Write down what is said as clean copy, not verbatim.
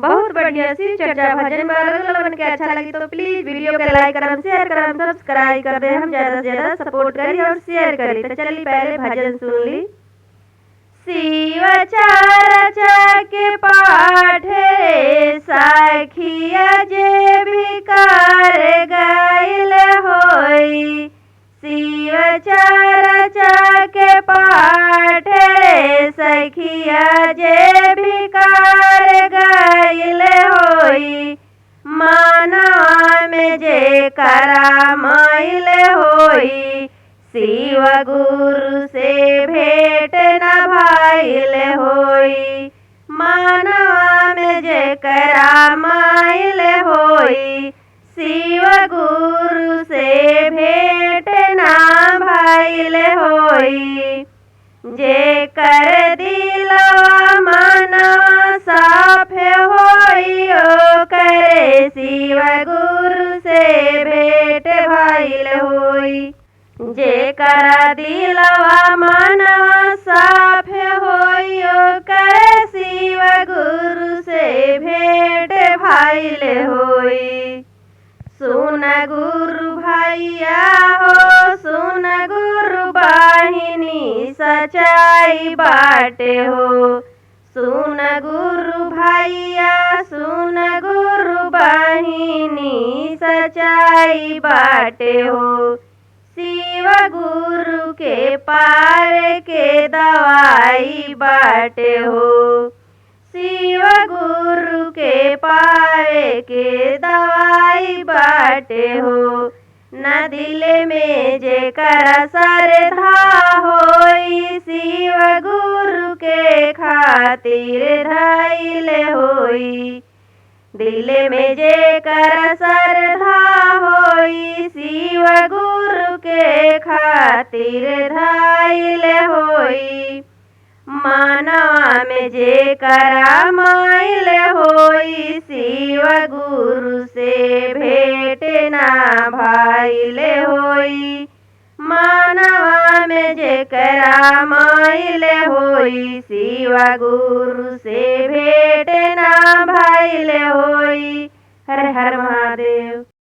बहुत बढ़िया सी चर्चा भजन बन के अच्छा लगी तो प्लीज वीडियो के लाइक करम, शेयर करम, सब्सक्राइब कर दे। हम ज्यादा से ज्यादा सपोर्ट करी और शेयर करी। तो चलिए पहले भजन सुन ली। शिव चर्चा के पाठ रे सखिया जे भी कर गइल होई। शिव चर्चा के पाठ रे सखिया जे भी कर गइल होई। मानवा में जे करा माइल होई। शिव गुरु से भेंट न भाइल होई। मानवा में जे करा माइल होई। शिव गुरु से भेंट न भाइल होई। जे कर दिलवा मनवा साफ होई ओ करे शिव गुरु से भेंट भाइल होई। जे करा दिलवा मनवा साफ होई ओ करे शिव गुरु से भेंट भाइल होई। सुन गुरु भैया हो सुन गुरु बाहिनी सच्चाई बाटे हो। सुन गुरु भैया सुन गुरु बाहिनी सच्चाई बाटे हो। शिव गुरु के पावे के दवाई बाटे हो। शिव गुरु के पावे के दवाई बाटे हो। न दिल में जे कर श्रद्धा होई। शिव गुरु के खातिर धइल होई। दिल में जे कर श्रद्धा होई। शिव गुरु के खातिर धइल होई। मानवा में जे करा माइल होई। शिव गुरु से भेंट ना भाइल होई। मानवा में जे करा माइल होई। शिव गुरु से भेंट ना भाइल होई। हर हर महादेव।